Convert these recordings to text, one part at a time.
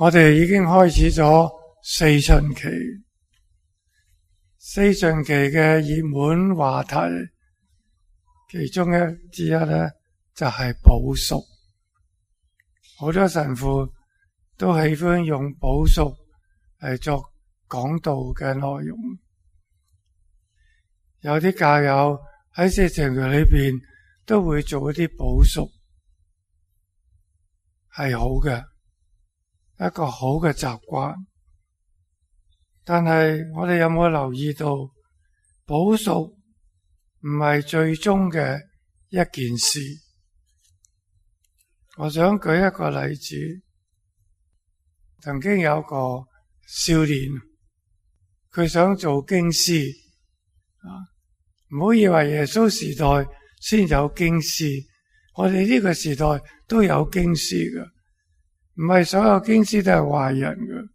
我哋已經開始咗四旬期，四旬期嘅熱門話題，其中之一咧就係補贖。好多神父都喜歡用補贖嚟作講道嘅內容。有啲教友喺四旬期裏邊都會做一啲補贖，係好嘅，一個好嘅習慣。但係我哋有冇留意到，補贖唔係最終嘅一件事？我想舉一個例子，曾經有個少年，佢想做經師，唔好以為耶穌時代先有經師，我哋呢個時代都有經師嘅，唔係所有經師都係壞人嘅。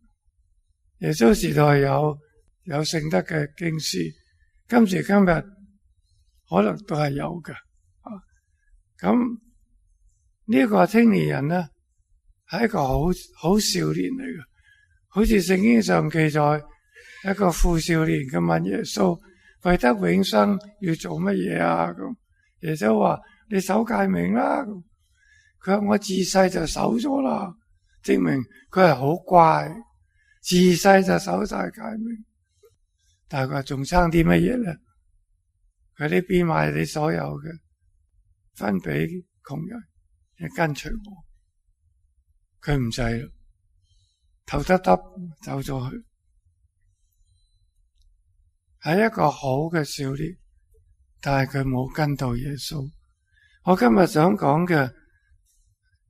耶穌時代有聖德嘅經師，今時今日可能都係有嘅。咁呢個青年人呢，係一個好少年嚟嘅，好似聖經上記載，一個富少年咁問耶穌，為得永生要做乜嘢啊？咁耶穌話：你守誡命啦。佢話我自細就守咗啦，證明佢係好乖，自細就守晒誡命。但係佢話仲差啲乜嘢咧？佢呢變賣你所有嘅，分俾窮人，你跟隨我。佢唔制啦，頭耷耷走咗去。係一個好嘅少年，但係佢冇跟到耶穌。我今日想講嘅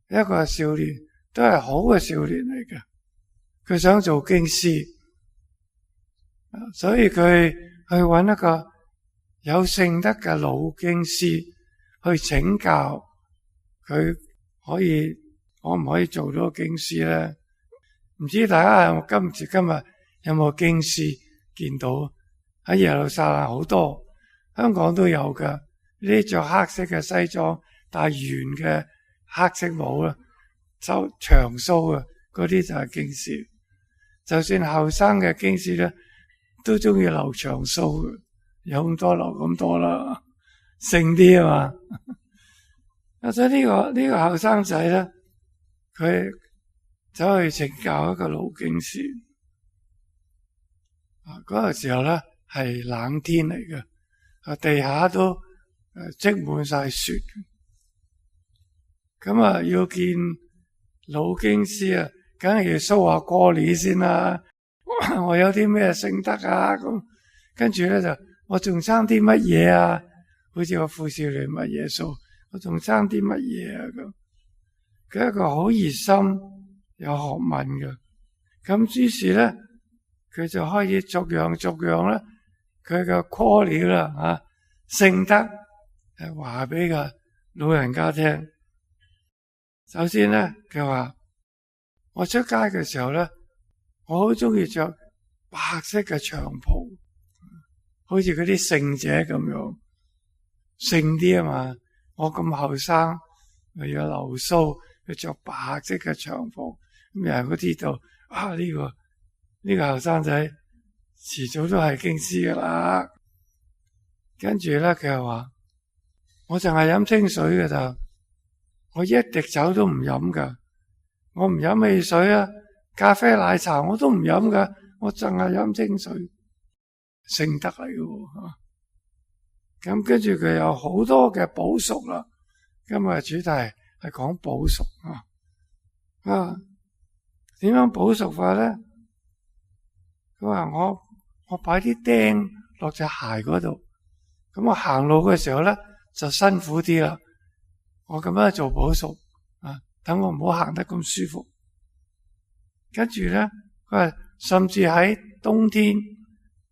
一個少年，都係好嘅少年嚟嘅。佢想做經師，所以佢去揾一個有聖德嘅老經師去請教佢，可唔可以做到經師咧？唔知大家今時今日有冇經師見到？喺耶路撒冷好多，香港都有噶。呢啲着黑色嘅西裝，戴圓嘅黑色帽啦，收長鬚啊，嗰啲就係經師。就算後生嘅經師咧，都中意留長鬚嘅，有咁多留咁多啦，盛啲啊嘛。所以呢個後生仔咧，佢走去請教一個老經師。嗰個時候咧，係冷天嚟嘅，地下都積滿晒雪。咁要見老經師啊，梗係要 show 下過年先啦。我有啲咩聖德啊？咁跟住咧就我仲爭啲乜嘢啊？好似個富少年問耶穌，我仲爭啲乜嘢啊？咁佢係一個好熱心有學問嘅。咁於是咧，佢就開始逐樣咧。佢嘅 call 啦聖德係話俾個老人家聽。首先咧，佢話我出街嘅時候咧，我好中意着白色嘅長袍，好似嗰啲聖者咁樣聖啲啊嘛。我咁後生，又要留鬚，要着白色嘅長袍，咁人都知道呢個後生仔遲早都係經師噶啦。跟住咧，佢又話我淨係飲清水嘅咋，我一滴酒都唔飲噶，我唔飲汽水啊，咖啡奶茶我都唔飲噶，我淨係飲清水，聖德嚟嘅。咁跟住佢有好多嘅補贖啦。今日嘅主題係講補贖點樣補贖法咧？佢話我擺啲釘落隻鞋嗰度，咁我行路嘅時候咧就辛苦啲啦。我咁樣做補贖等我唔好行得咁舒服。跟住咧，佢話甚至喺冬天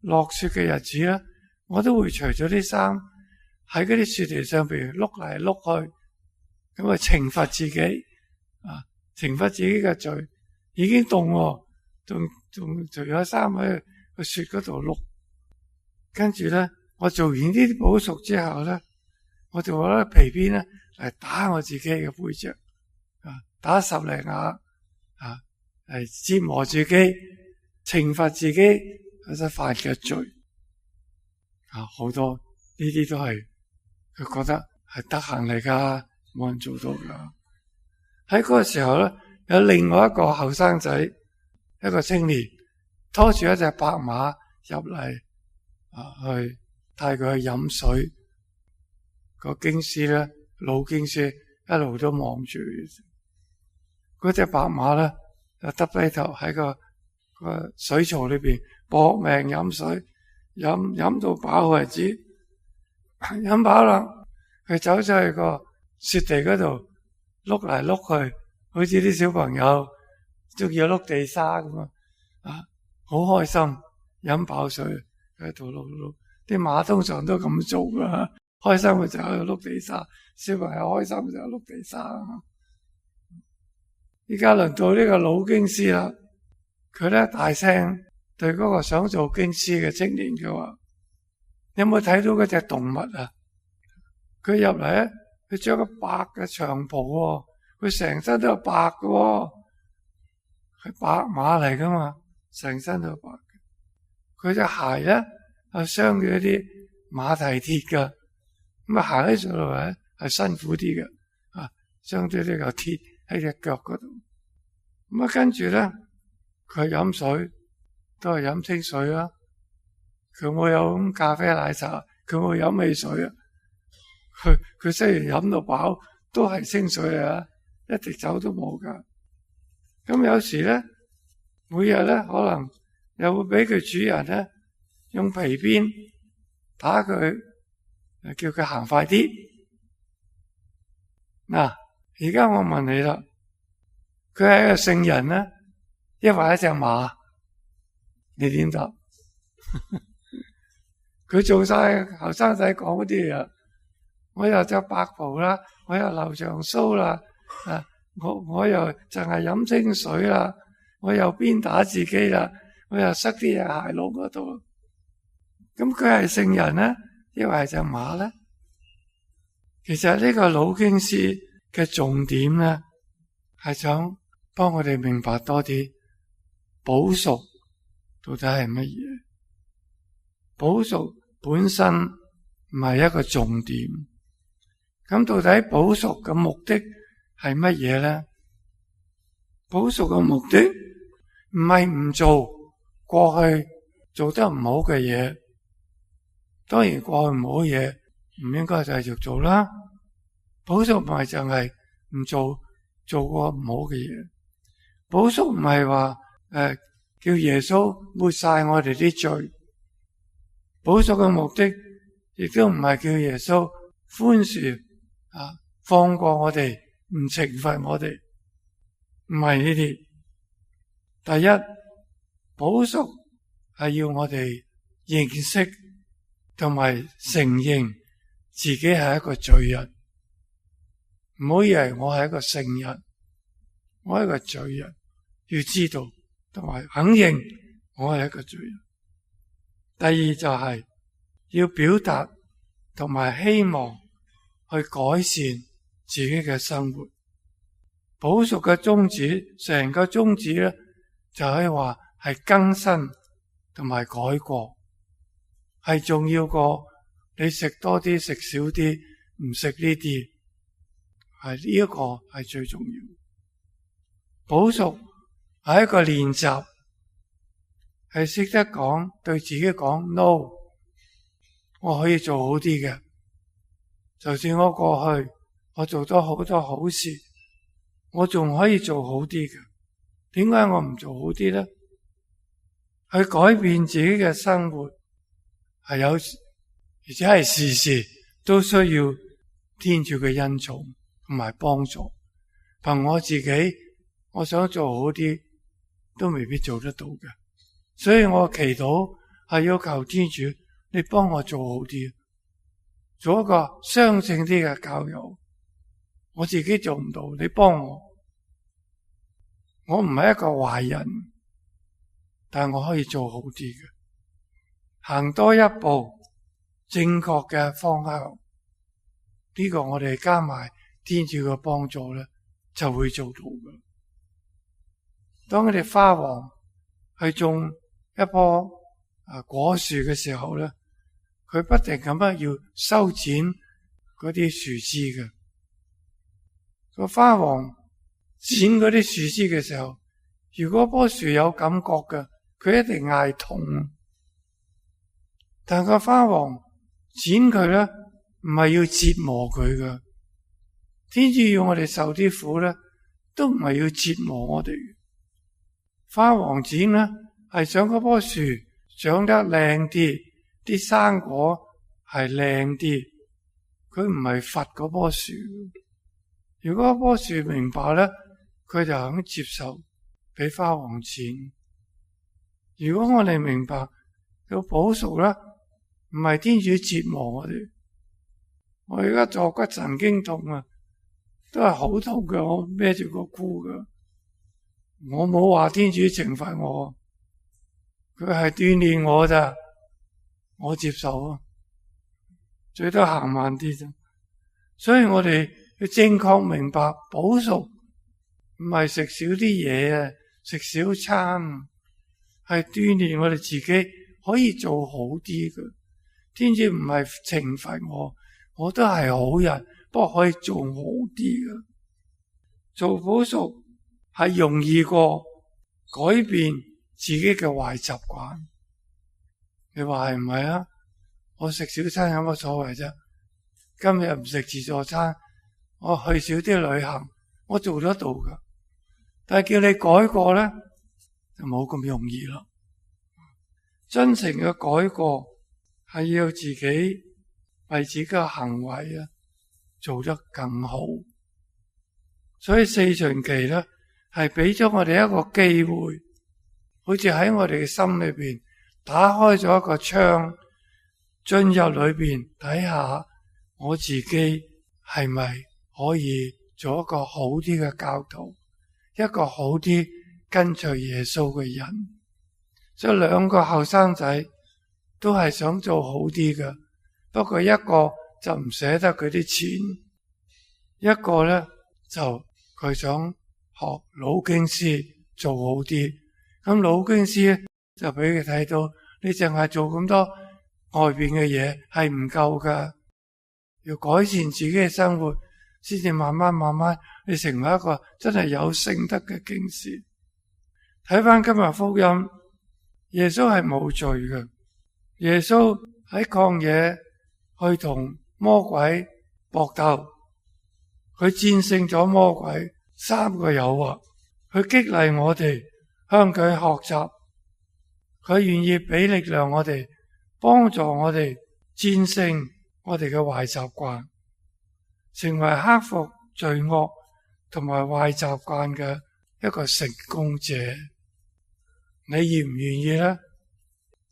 落雪嘅日子咧，我都會除咗啲衫喺嗰啲雪地上邊碌嚟碌去，咁懲罰自己懲罰自己嘅罪。已經凍，仲除咗衫喺個雪嗰度碌。跟住咧，我做完呢啲補贖之後咧，我就攞皮鞭咧嚟打我自己嘅背脊，打10零下，折磨自己、懲罰自己所犯嘅罪好多呢啲都係佢覺得係德行嚟噶，冇人做到噶。喺嗰個時候咧，有另外一個後生仔，一個青年拖住一隻白馬入嚟去帶佢去飲水。個經師咧，老經師一路都望住嗰隻白馬咧，就耷低頭喺個水槽裏邊搏命飲水，飲到飽為止。飲飽啦，佢走咗去個雪地嗰度碌嚟碌去，好似啲小朋友中意碌地沙咁好開心。飲飽水喺度碌碌，啲馬通常都咁做噶，開心嘅就喺度碌地沙，小朋友開心嘅就碌地沙。依家輪到呢個老經師啦，佢咧大聲對嗰個想做經師嘅青年佢話：你有冇睇到嗰隻動物啊？佢入嚟咧，佢着個白嘅長袍，佢成身都係白嘅，係白馬嚟噶嘛，成身都係白嘅。佢隻鞋咧係鑲住一啲馬蹄鐵噶，咁行起上嚟咧係辛苦啲嘅，鑲咗呢嚿鐵喺隻腳嗰度。咁跟住咧，佢飲水都係飲清水啦，佢冇有咁咖啡奶茶，佢冇飲汽水啊。佢雖然飲到飽，都係清水啊，一滴酒都冇噶。咁有時咧，每日咧可能又會俾佢主人咧用皮鞭打佢，叫佢行快啲。嗱，而家我問你啦，佢係一個聖人咧，抑或一隻馬？你點答？佢做晒後生仔講嗰啲嘢，我又着白袍啦，我又留長鬚啦，我又淨係飲清水啦，我又鞭打自己啦，我又塞啲嘢鞋窿嗰度。咁佢係聖人咧，抑或係隻馬咧？其實呢個老經師嘅重點咧，係想幫我哋明白多啲補贖到底係乜嘢。補贖本身唔係一個重點，咁到底補贖嘅目的係乜嘢咧？補贖嘅目的唔係唔做過去做得唔好嘅嘢，當然過去唔好嘢唔應該繼續做啦。補贖唔係淨係唔做過唔好嘅嘢，補贖唔係話叫耶穌抹晒我哋啲罪。補贖嘅目的亦都唔係叫耶穌寬恕放過我哋，唔懲罰我哋，唔係呢啲。第一，補贖係要我哋認識同埋承認自己係一個罪人，唔好以為我係一個聖人，我係一個罪人，要知道同埋肯認我係一個罪人。第二就係要表達同埋希望去改善自己嘅生活。補贖嘅宗旨，成個宗旨咧，就可以話係更新同埋改過，係重要過你食多啲食少啲，唔食呢啲，係呢一個係最重要。補贖係一個練習，係識得講對自己講 no， 我可以做好啲嘅。就算我過去我做咗好多好事，我仲可以做好啲嘅。點解我唔做好啲咧？去改變自己嘅生活係有，而且係時時都需要天主嘅恩寵同埋幫助。憑我自己，我想做好啲都未必做得到嘅。所以我祈禱係要求天主，你幫我做好啲，做一個相稱啲嘅教友。我自己做唔到，你幫我。我唔係一個壞人，但係我可以做好啲嘅，行多一步正確嘅方向。呢個我哋加埋天主嘅幫助咧，就會做到嘅。當佢哋花王去種一棵果樹嘅時候咧，佢不停咁樣要修剪嗰啲樹枝嘅。個花王剪嗰啲樹枝嘅時候，如果棵樹有感覺嘅，佢一定嗌痛。但個花王剪佢咧，唔係要折磨佢嘅。天主要我哋受啲苦咧，都唔係要折磨我哋。花王剪咧，係想嗰棵樹長得靚啲，啲生果係靚啲，佢唔係罰嗰棵樹。如果嗰棵樹明白咧，佢就肯接受俾花王剪。如果我哋明白要補贖咧，唔係天主折磨我哋。我而家坐骨神經痛啊，都係好痛嘅，我孭住個箍嘅。我冇話天主懲罰我，佢係鍛煉我咋，我接受啊，最多行慢啲啫。所以我哋要正確明白補贖唔係食少啲嘢啊，食少餐，係鍛煉我哋自己可以做好啲嘅。天主唔係懲罰我，我都係好人，不過可以做好啲嘅。做補贖係容易過改變自己嘅壞習慣。你話係唔係啊？我食少餐有乜所謂啫？今日唔食自助餐，我去少啲旅行，我做得到噶。但係叫你改過咧，就冇咁容易啦。真誠嘅改過係要自己為自己嘅行為做得更好。所以四旬期咧係俾咗我哋一個機會，好似喺我哋嘅心裏邊打開咗一個窗，進入裏邊睇下我自己係咪可以做一個好啲嘅教徒，一個好啲跟隨耶穌嘅人。所以兩個後生仔都係想做好啲嘅，不過一個就唔捨得佢啲錢，一個咧就佢想學老經師做好啲。咁老經師就俾佢睇到，你淨係做咁多外邊嘅嘢係唔夠噶，要改善自己嘅生活，先至慢慢你成為一個真係有聖德嘅經師。睇翻今日福音，耶穌係冇罪嘅。耶穌喺曠野去同魔鬼搏鬥，佢戰勝咗魔鬼3個誘惑，佢激勵我哋向佢學習，佢願意俾力量我哋，幫助我哋戰勝我哋嘅壞習慣，成為克服罪惡同埋壞習慣嘅一個成功者。你願唔願意呢？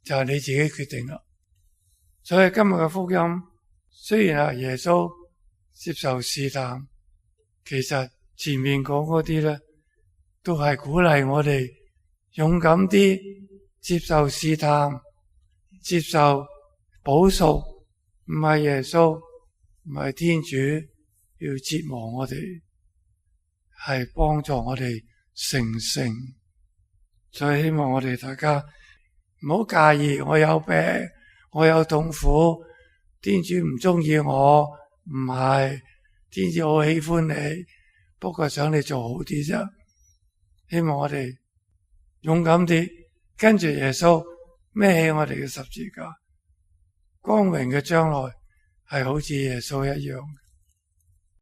就係你自己決定啦。所以今日嘅福音雖然係耶穌接受試探，其實前面講嗰啲咧都係鼓勵我哋勇敢啲接受試探，接受補贖。唔係耶穌，唔係天主要折磨我哋，係幫助我哋成聖。所以希望我哋大家唔好介意我有病，我有痛苦，天主唔中意我，唔係，天主好喜歡你，不過想你做好啲啫。希望我哋勇敢啲跟住耶穌孭起我哋嘅十字架，光榮嘅將來係好似耶穌一樣。